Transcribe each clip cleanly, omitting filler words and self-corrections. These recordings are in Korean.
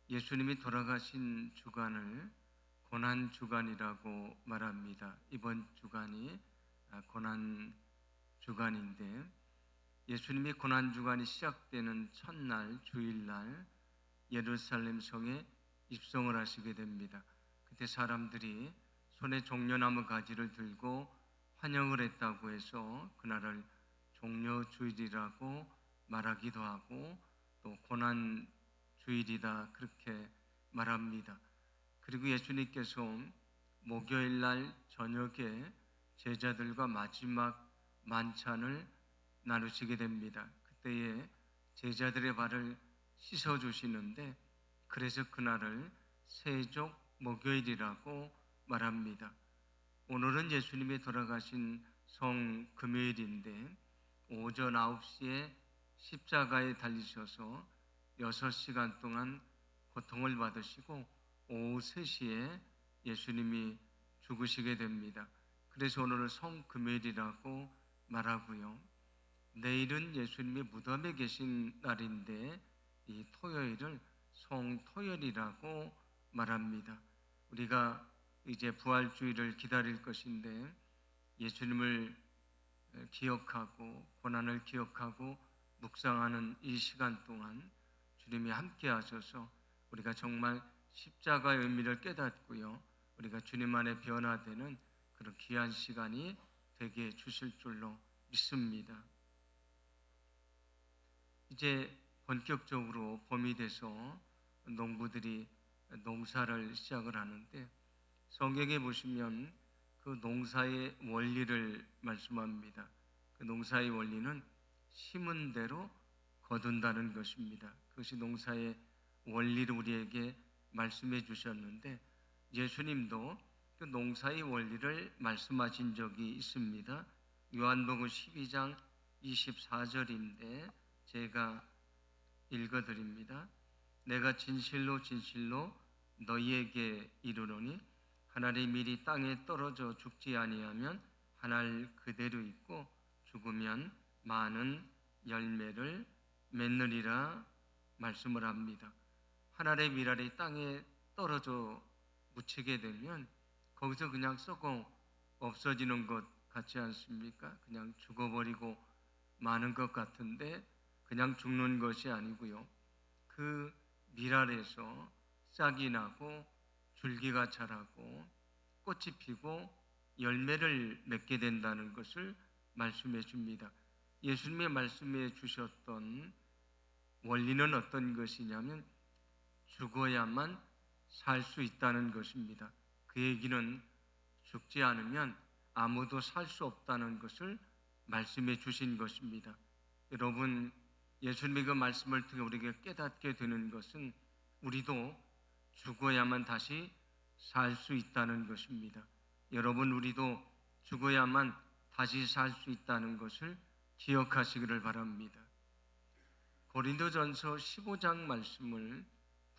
예수님이 돌아가신 주간을 고난 주간이라고 말합니다. 이번 주간이 고난 주간인데, 예수님이 고난 주간이 시작되는 첫날 주일날 예루살렘 성에 입성을 하시게 됩니다. 그때 사람들이 손에 종려나무 가지를 들고 환영을 했다고 해서 그날을 종려주일이라고 말하기도 하고, 또 고난 주일이다 그렇게 말합니다. 그리고 예수님께서 목요일 날 저녁에 제자들과 마지막 만찬을 나누시게 됩니다. 그때에 제자들의 발을 씻어 주시는데, 그래서 그날을 세족 목요일이라고 말합니다. 오늘은 예수님이 돌아가신 성 금요일인데, 오전 9시에 십자가에 달리셔서 6시간 동안 고통을 받으시고 오후 3시에 예수님이 죽으시게 됩니다. 그래서 오늘은 성금요일이라고 말하고요. 내일은 예수님이 무덤에 계신 날인데, 이 토요일을 성토요일이라고 말합니다. 우리가 이제 부활주일을 기다릴 것인데, 예수님을 기억하고 고난을 기억하고 묵상하는 이 시간 동안 주님이 함께 하셔서 우리가 정말 십자가의 의미를 깨닫고요, 우리가 주님 안에 변화되는 그런 귀한 시간이 되게 해 주실 줄로 믿습니다. 이제 본격적으로 봄이 돼서 농부들이 농사를 시작을 하는데, 성경에 보시면 그 농사의 원리를 말씀합니다. 그 농사의 원리는 심은 대로 거둔다는 것입니다. 그것이 농사의 원리를 우리에게 말씀해 주셨는데, 예수님도 그 농사의 원리를 말씀하신 적이 있습니다. 요한복음 12장 24절인데 제가 읽어드립니다. 내가 진실로 진실로 너희에게 이르노니 하늘의 밀이 땅에 떨어져 죽지 아니하면 하늘 그대로 있고 죽으면 많은 열매를 맺느니라 말씀을 합니다. 하늘의 밀알이 땅에 떨어져 묻히게 되면 거기서 그냥 썩어 없어지는 것 같지 않습니까? 그냥 죽어버리고 마는 것 같은데, 그냥 죽는 것이 아니고요, 그 밀알에서 싹이 나고 줄기가 자라고 꽃이 피고 열매를 맺게 된다는 것을 말씀해 줍니다. 예수님의 말씀해 주셨던 원리는 어떤 것이냐면 죽어야만 살 수 있다는 것입니다. 그 얘기는 죽지 않으면 아무도 살 수 없다는 것을 말씀해 주신 것입니다. 여러분, 예수님의 그 말씀을 통해 우리에게 깨닫게 되는 것은 우리도 죽어야만 다시 살 수 있다는 것입니다. 여러분, 우리도 죽어야만 다시 살 수 있다는 것을 기억하시기를 바랍니다. 고린도전서 15장 말씀을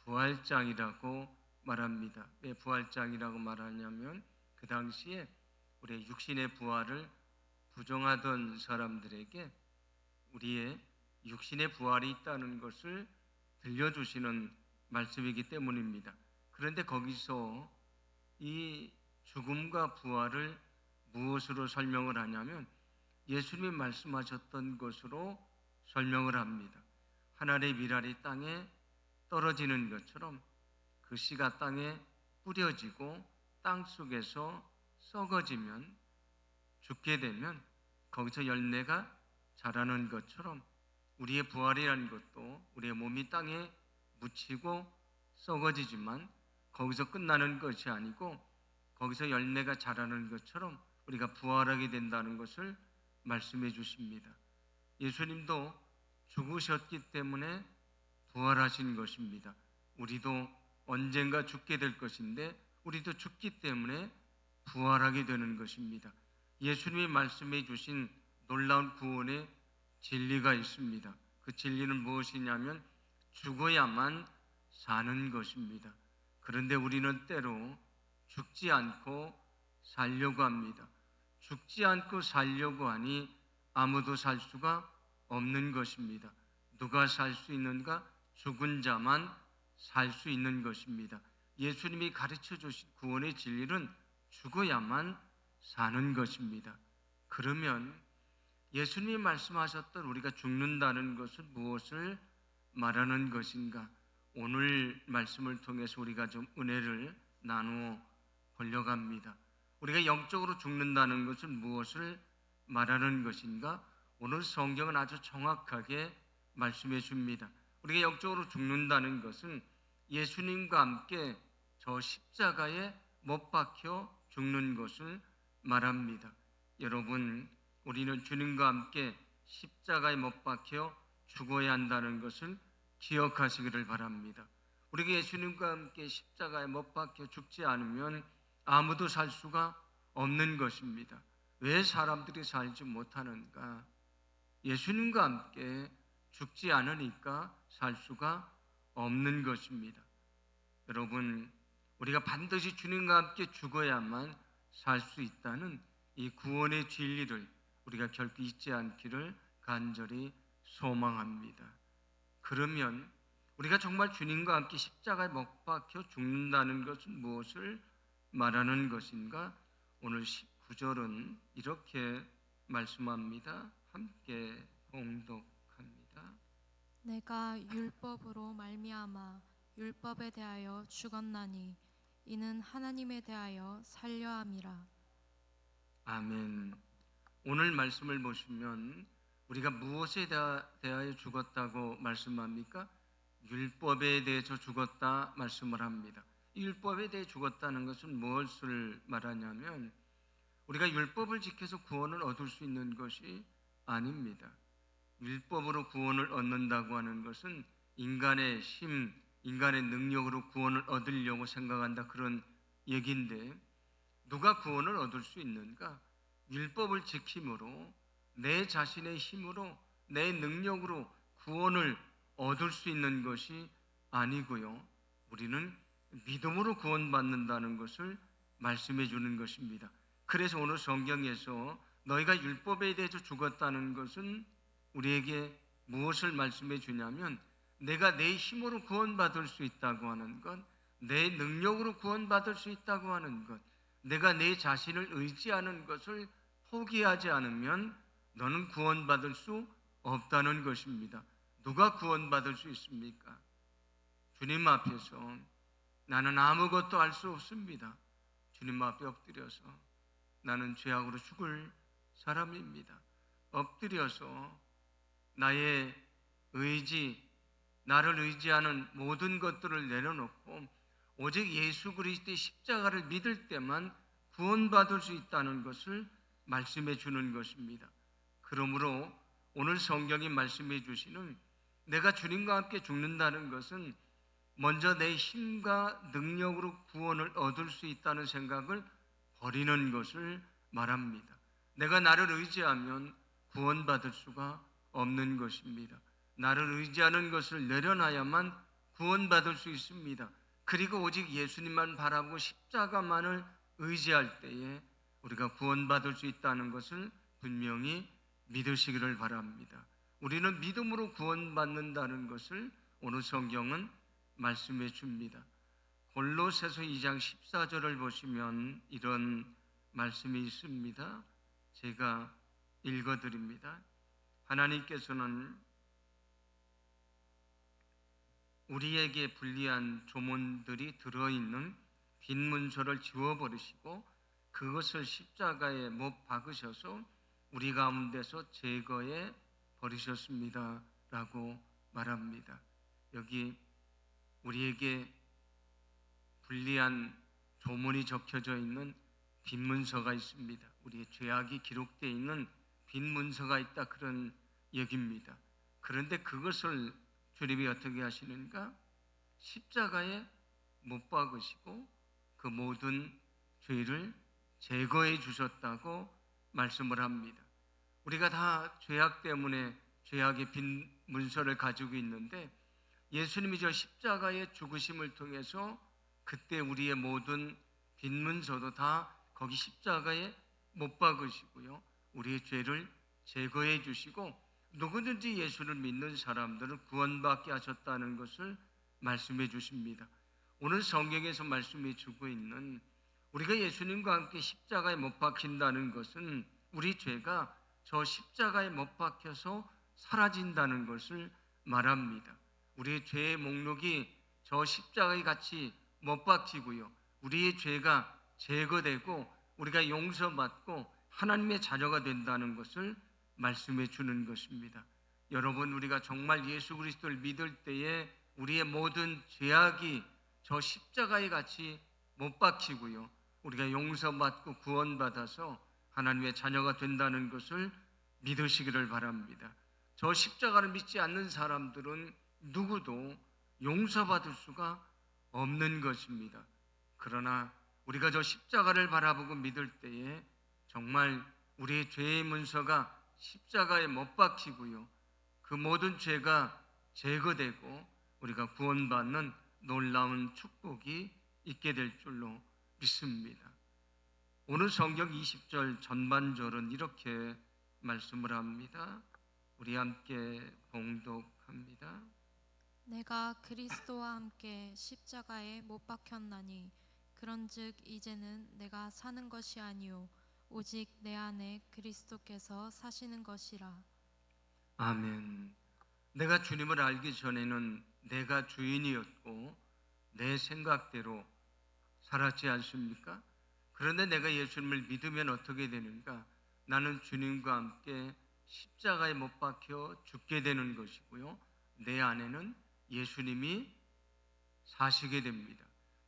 부활장이라고 말합니다. 왜 부활장이라고 말하냐면, 그 당시에 우리의 육신의 부활을 부정하던 사람들에게 우리의 육신의 부활이 있다는 것을 들려주시는 말씀이기 때문입니다. 그런데 거기서 이 죽음과 부활을 무엇으로 설명을 하냐면 예수님이 말씀하셨던 것으로 설명을 합니다. 하늘의 밀알이 땅에 떨어지는 것처럼 그 씨가 땅에 뿌려지고 땅 속에서 썩어지면, 죽게 되면 거기서 열매가 자라는 것처럼 우리의 부활이라는 것도 우리의 몸이 땅에 묻히고 썩어지지만 거기서 끝나는 것이 아니고 거기서 열매가 자라는 것처럼 우리가 부활하게 된다는 것을 말씀해 주십니다. 예수님도 죽으셨기 때문에 부활하신 것입니다. 우리도 언젠가 죽게 될 것인데 우리도 죽기 때문에 부활하게 되는 것입니다. 예수님이 말씀해 주신 놀라운 구원의 진리가 있습니다. 그 진리는 무엇이냐면 죽어야만 사는 것입니다. 그런데 우리는 때로 죽지 않고 살려고 합니다. 죽지 않고 살려고 하니 아무도 살 수가 없는 것입니다. 누가 살 수 있는가? 죽은 자만 살 수 있는 것입니다. 예수님이 가르쳐 주신 구원의 진리는 죽어야만 사는 것입니다. 그러면 예수님이 말씀하셨던 우리가 죽는다는 것은 무엇을 말하는 것인가? 오늘 말씀을 통해서 우리가 좀 은혜를 나누어 보려고 합니다. 우리가 영적으로 죽는다는 것은 무엇을 말하는 것인가? 오늘 성경은 아주 정확하게 말씀해 줍니다. 우리가 영적으로 죽는다는 것은 예수님과 함께 저 십자가에 못 박혀 죽는 것을 말합니다. 여러분, 우리는 주님과 함께 십자가에 못 박혀 죽어야 한다는 것을 기억하시기를 바랍니다. 우리가 예수님과 함께 십자가에 못 박혀 죽지 않으면 아무도 살 수가 없는 것입니다. 왜 사람들이 살지 못하는가? 예수님과 함께 죽지 않으니까 살 수가 없는 것입니다. 여러분, 우리가 반드시 주님과 함께 죽어야만 살 수 있다는 이 구원의 진리를 우리가 결코 잊지 않기를 간절히 소망합니다. 그러면 우리가 정말 주님과 함께 십자가에 못 박혀 죽는다는 것은 무엇을 말하는 것인가? 오늘 19절은 이렇게 말씀합니다. 함께 봉독합니다. 내가 율법으로 말미암아 율법에 대하여 죽었나니 이는 하나님에 대하여 살려 함이라. 아멘. 오늘 말씀을 보시면 우리가 무엇에 대하여 죽었다고 말씀합니까? 율법에 대해서 죽었다 말씀을 합니다. 율법에 대해 죽었다는 것은 무엇을 말하냐면 우리가 율법을 지켜서 구원을 얻을 수 있는 것이 아닙니다. 율법으로 구원을 얻는다고 하는 것은 인간의 힘, 인간의 능력으로 구원을 얻으려고 생각한다, 그런 얘기인데, 누가 구원을 얻을 수 있는가? 율법을 지킴으로 내 자신의 힘으로 내 능력으로 구원을 얻을 수 있는 것이 아니고요, 우리는 믿음으로 구원받는다는 것을 말씀해 주는 것입니다. 그래서 오늘 성경에서 너희가 율법에 대해서 죽었다는 것은 우리에게 무엇을 말씀해 주냐면 내가 내 힘으로 구원받을 수 있다고 하는 것, 내 능력으로 구원받을 수 있다고 하는 것, 내가 내 자신을 의지하는 것을 포기하지 않으면 너는 구원받을 수 없다는 것입니다. 누가 구원받을 수 있습니까? 주님 앞에서 나는 아무것도 할 수 없습니다. 주님 앞에 엎드려서 나는 죄악으로 죽을 사람입니다. 엎드려서 나의 의지, 나를 의지하는 모든 것들을 내려놓고 오직 예수 그리스도의 십자가를 믿을 때만 구원받을 수 있다는 것을 말씀해 주는 것입니다. 그러므로 오늘 성경이 말씀해 주시는 내가 주님과 함께 죽는다는 것은 먼저 내 힘과 능력으로 구원을 얻을 수 있다는 생각을 버리는 것을 말합니다. 내가 나를 의지하면 구원받을 수가 없는 것입니다. 나를 의지하는 것을 내려놔야만 구원받을 수 있습니다. 그리고 오직 예수님만 바라보고 십자가만을 의지할 때에 우리가 구원받을 수 있다는 것을 분명히 믿으시기를 바랍니다. 우리는 믿음으로 구원받는다는 것을 오늘 성경은 말씀해 줍니다. 골로새서 2장 14절을 보시면 이런 말씀이 있습니다. 제가 읽어드립니다. 하나님께서는 우리에게 불리한 조문들이 들어있는 빈 문서를 지워버리시고 그것을 십자가에 못 박으셔서 우리 가운데서 제거해 버리셨습니다 라고 말합니다. 여기 우리에게 불리한 조문이 적혀져 있는 빈 문서가 있습니다. 우리의 죄악이 기록되어 있는 빈 문서가 있다, 그런 얘기입니다. 그런데 그것을 주님이 어떻게 하시는가? 십자가에 못 박으시고 그 모든 죄를 제거해 주셨다고 말씀을 합니다. 우리가 다 죄악 때문에 죄악의 빈 문서를 가지고 있는데 예수님이 저 십자가의 죽으심을 통해서 그때 우리의 모든 빈 문서도 다 거기 십자가에 못 박으시고요, 우리의 죄를 제거해 주시고 누구든지 예수를 믿는 사람들을 구원받게 하셨다는 것을 말씀해 주십니다. 오늘 성경에서 말씀해 주고 있는 우리가 예수님과 함께 십자가에 못 박힌다는 것은 우리 죄가 저 십자가에 못 박혀서 사라진다는 것을 말합니다. 우리의 죄의 목록이 저 십자가에 같이 못 박히고요. 우리의 죄가 제거되고 우리가 용서받고 하나님의 자녀가 된다는 것을 말씀해 주는 것입니다. 여러분, 우리가 정말 예수 그리스도를 믿을 때에 우리의 모든 죄악이 저 십자가에 같이 못 박히고요. 우리가 용서받고 구원받아서 하나님의 자녀가 된다는 것을 믿으시기를 바랍니다. 저 십자가를 믿지 않는 사람들은 누구도 용서받을 수가 없는 것입니다. 그러나 우리가 저 십자가를 바라보고 믿을 때에 정말 우리의 죄의 문서가 십자가에 못 박히고요. 그 모든 죄가 제거되고 우리가 구원받는 놀라운 축복이 있게 될 줄로 믿습니다. 오늘 성경 20절 전반절은 이렇게 말씀을 합니다. 우리 함께 봉독합니다. 내가 그리스도와 함께 십자가에 못 박혔나니 그런즉 이제는 내가 사는 것이 아니요 오직 내 안에 그리스도께서 사시는 것이라. 아멘. 내가 주님을 알기 전에는 내가 주인이었고 내 생각대로 살았지 않습니까? 그런데 내가 예수님을 믿으면 어떻게 되는가? 나는 주님과 함께 십자가에 못 박혀 죽게 되는 것이고요. 내 안에는 예수님이 사시게 됩니다.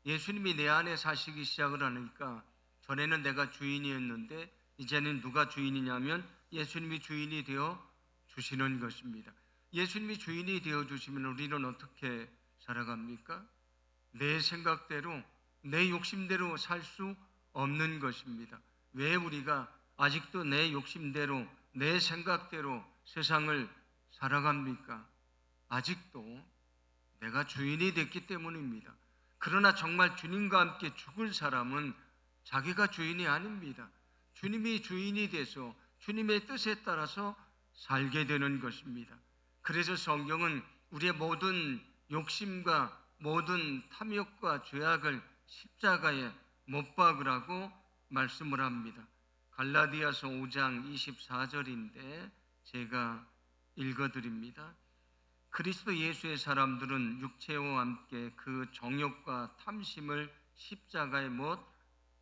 예수님이 내 안에 사시기 시작을 하니까 전에는 내가 주인이었는데 이제는 누가 주인이냐면 예수님이 주인이 되어 주시는 것입니다. 예수님이 주인이 되어 주시면 우리는 어떻게 살아갑니까? 내 생각대로 내 욕심대로 살 수 없는 것입니다. 왜 우리가 아직도 내 욕심대로 내 생각대로 세상을 살아갑니까? 아직도 내가 주인이 됐기 때문입니다. 그러나 정말 주님과 함께 죽을 사람은 자기가 주인이 아닙니다. 주님이 주인이 돼서 주님의 뜻에 따라서 살게 되는 것입니다. 그래서 성경은 우리의 모든 욕심과 모든 탐욕과 죄악을 십자가에 못 박으라고 말씀을 합니다. 갈라디아서 5장 24절인데 제가 읽어드립니다. 그리스도 예수의 사람들은 육체와 함께 그 정욕과 탐심을 십자가에 못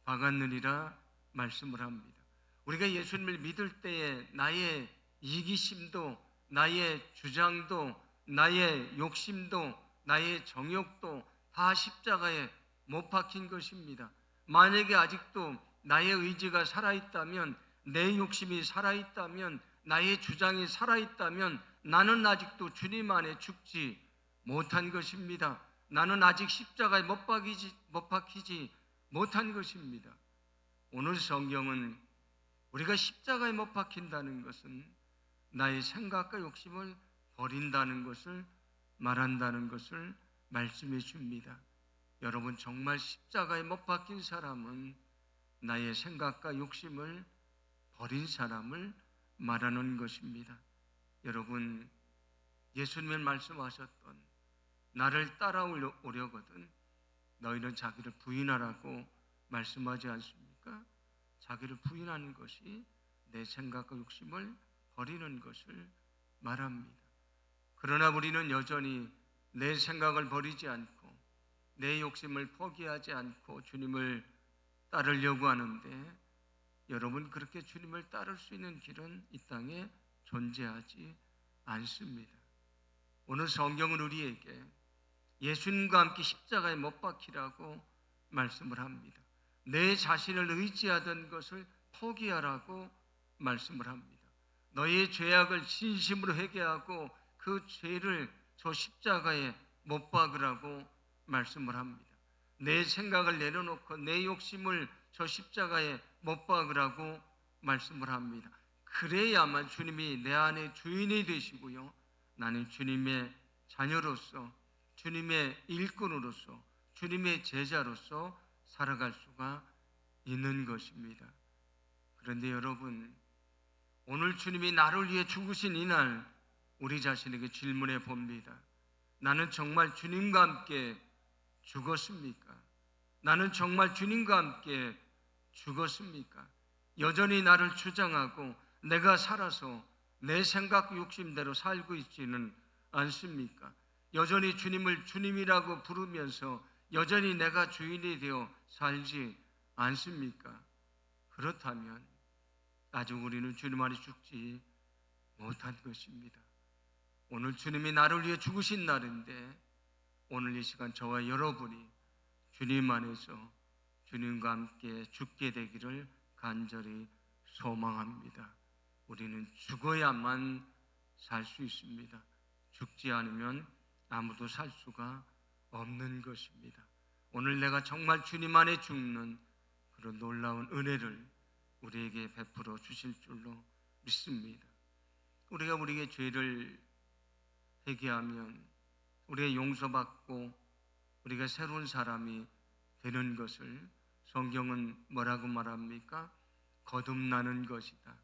박았느니라 말씀을 합니다. 우리가 예수님을 믿을 때에 나의 이기심도 나의 주장도 나의 욕심도 나의 정욕도 다 십자가에 못 박힌 것입니다. 만약에 아직도 나의 의지가 살아있다면 내 욕심이 살아있다면 나의 주장이 살아있다면 나는 아직도 주님 안에 죽지 못한 것입니다. 나는 아직 십자가에 못 박히지 못한 것입니다. 오늘 성경은 우리가 십자가에 못 박힌다는 것은 나의 생각과 욕심을 버린다는 것을 말한다는 것을 말씀해 줍니다. 여러분, 정말 십자가에 못 박힌 사람은 나의 생각과 욕심을 버린 사람을 말하는 것입니다. 여러분, 예수님은 말씀하셨던 나를 따라오려거든 너희는 자기를 부인하라고 말씀하지 않습니까? 자기를 부인하는 것이 내 생각과 욕심을 버리는 것을 말합니다. 그러나 우리는 여전히 내 생각을 버리지 않고 내 욕심을 포기하지 않고 주님을 따르려고 하는데 여러분, 그렇게 주님을 따를 수 있는 길은 이 땅에 존재하지 않습니다. 오늘 성경은 우리에게 예수님과 함께 십자가에 못 박히라고 말씀을 합니다. 내 자신을 의지하던 것을 포기하라고 말씀을 합니다. 너의 죄악을 진심으로 회개하고 그 죄를 저 십자가에 못 박으라고 말씀을 합니다. 내 생각을 내려놓고 내 욕심을 저 십자가에 못 박으라고 말씀을 합니다. 그래야만 주님이 내 안에 주인이 되시고요, 나는 주님의 자녀로서 주님의 일꾼으로서 주님의 제자로서 살아갈 수가 있는 것입니다. 그런데 여러분, 오늘 주님이 나를 위해 죽으신 이날 우리 자신에게 질문해 봅니다. 나는 정말 주님과 함께 죽었습니까? 나는 정말 주님과 함께 죽었습니까? 여전히 나를 주장하고 내가 살아서 내 생각 욕심대로 살고 있지는 않습니까? 여전히 주님을 주님이라고 부르면서 여전히 내가 주인이 되어 살지 않습니까? 그렇다면 아직 우리는 주님 안에 죽지 못한 것입니다. 오늘 주님이 나를 위해 죽으신 날인데 오늘 이 시간 저와 여러분이 주님 안에서 주님과 함께 죽게 되기를 간절히 소망합니다. 우리는 죽어야만 살 수 있습니다. 죽지 않으면 아무도 살 수가 없는 것입니다. 오늘 내가 정말 주님 안에 죽는 그런 놀라운 은혜를 우리에게 베풀어 주실 줄로 믿습니다. 우리가 우리의 죄를 회개하면 우리가 용서받고 우리가 새로운 사람이 되는 것을 성경은 뭐라고 말합니까? 거듭나는 것이다,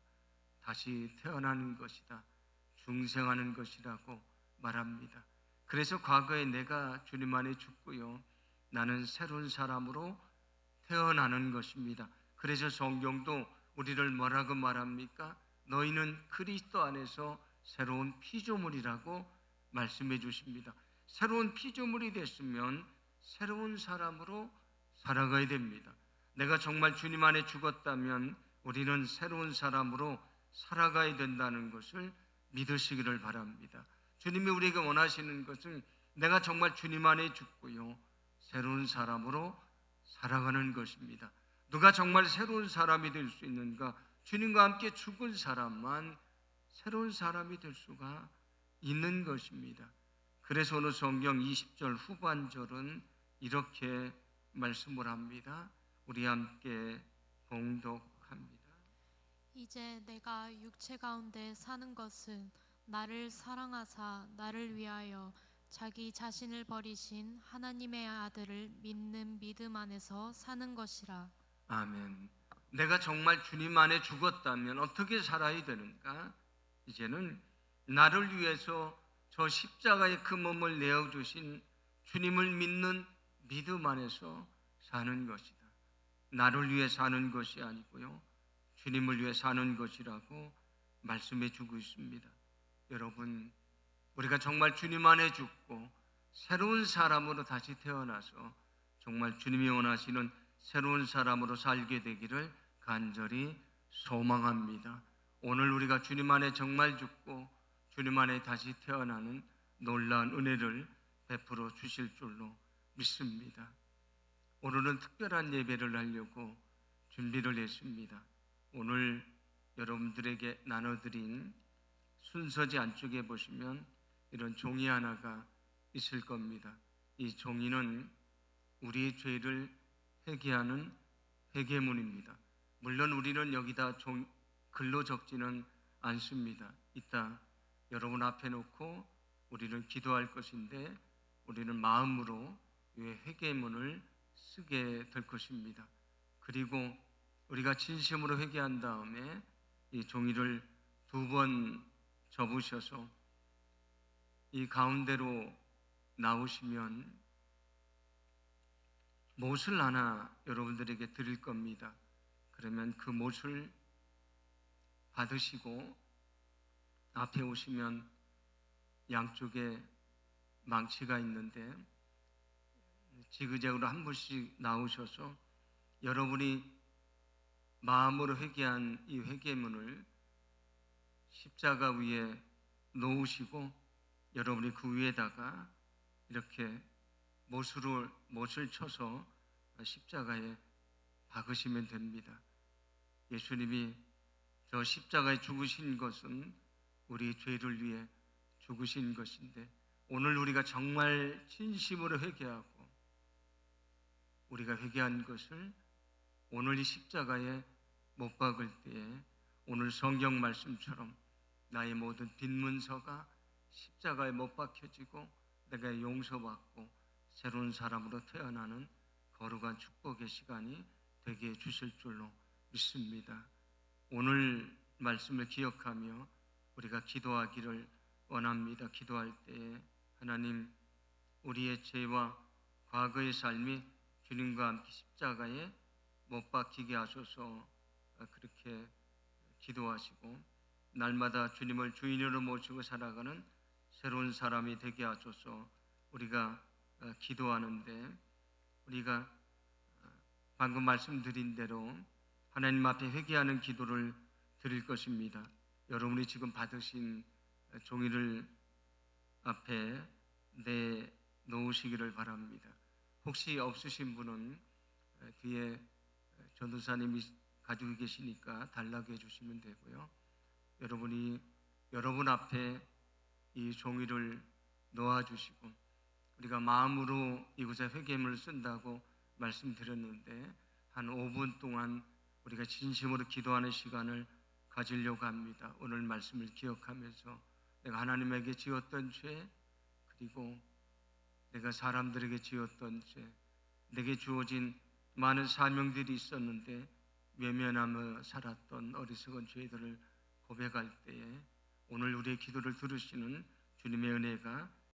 다시 태어나는 것이다, 중생하는 것이라고 말합니다. 그래서 과거에 내가 주님 안에 죽고요, 나는 새로운 사람으로 태어나는 것입니다. 그래서 성경도 우리를 뭐라고 말합니까? 너희는 그리스도 안에서 새로운 피조물이라고 말씀해 주십니다. 새로운 피조물이 됐으면 새로운 사람으로 살아가야 됩니다. 내가 정말 주님 안에 죽었다면 우리는 새로운 사람으로 살아가야 된다는 것을 믿으시기를 바랍니다. 주님이 우리에게 원하시는 것은 내가 정말 주님 안에 죽고요, 새로운 사람으로 살아가는 것입니다. 누가 정말 새로운 사람이 될 수 있는가? 주님과 함께 죽은 사람만 새로운 사람이 될 수가 있는 것입니다. 그래서 오늘 성경 20절 후반절은 이렇게 말씀을 합니다. 우리 함께 봉독합니다. 이제 내가 육체 가운데 사는 것은 나를 사랑하사 나를 위하여 자기 자신을 버리신 하나님의 아들을 믿는 믿음 안에서 사는 것이라. 아멘. 내가 정말 주님 안에 죽었다면 어떻게 살아야 되는가? 이제는 나를 위해서 저 십자가의 그 몸을 내어주신 주님을 믿는 믿음 안에서 사는 것이다. 나를 위해 사는 것이 아니고요, 주님을 위해 사는 것이라고 말씀해 주고 있습니다. 여러분, 우리가 정말 주님 안에 죽고 새로운 사람으로 다시 태어나서 정말 주님이 원하시는 새로운 사람으로 살게 되기를 간절히 소망합니다. 오늘 우리가 주님 안에 정말 죽고 주님 안에 다시 태어나는 놀라운 은혜를 베풀어 주실 줄로 믿습니다. 오늘은 특별한 예배를 하려고 준비를 했습니다. 오늘 여러분들에게 나눠드린 순서지 안쪽에 보시면 이런 종이 하나가 있을 겁니다. 이 종이는 우리의 죄를 회개하는 회개문입니다. 물론 우리는 여기다 글로 적지는 않습니다. 이따 여러분 앞에 놓고 우리는 기도할 것인데 우리는 마음으로 이 회개문을 쓰게 될 것입니다. 그리고 우리가 진심으로 회개한 다음에 이 종이를 2번 접으셔서 이 가운데로 나오시면 못을 하나 여러분들에게 드릴 겁니다. 그러면 그 못을 받으시고 앞에 오시면 양쪽에 망치가 있는데 지그재그로 한 분씩 나오셔서 여러분이 마음으로 회개한 이 회개문을 십자가 위에 놓으시고 여러분이 그 위에다가 이렇게 못을 쳐서 십자가에 박으시면 됩니다. 예수님이 저 십자가에 죽으신 것은 우리 죄를 위해 죽으신 것인데 오늘 우리가 정말 진심으로 회개하고 우리가 회개한 것을 오늘 이 십자가에 못 박을 때에 오늘 성경 말씀처럼 나의 모든 빈문서가 십자가에 못 박혀지고 내가 용서받고 새로운 사람으로 태어나는 거룩한 축복의 시간이 되게 해주실 줄로 믿습니다. 오늘 말씀을 기억하며 우리가 기도하기를 원합니다. 기도할 때에 하나님, 우리의 죄와 과거의 삶이 주님과 함께 십자가에 못 박히게 하소서. 그렇게 기도하시고 날마다 주님을 주인으로 모시고 살아가는 새로운 사람이 되게 하소서. 우리가 기도하는데 우리가 방금 말씀드린 대로 하나님 앞에 회개하는 기도를 드릴 것입니다. 여러분이 지금 받으신 종이를 앞에 내놓으시기를 바랍니다. 혹시 없으신 분은 뒤에 전도사님이 가지고 계시니까 달라고 해주시면 되고요. 여러분이 여러분 앞에 이 종이를 놓아주시고 우리가 마음으로 이곳에 회개문을 쓴다고 말씀드렸는데 한 5분 동안 우리가 진심으로 기도하는 시간을 가지려고 합니다. 오늘 말씀을 기억하면서 내가 하나님에게 지었던 죄, 그리고 내가 사람들에게 지었던 죄, 내게 주어진 많은 사명들이 있었는데 외면하며 살았던 어리석은 죄들을 고백할 때에 오늘 우리의 기도를 들으시는 주님의 은혜가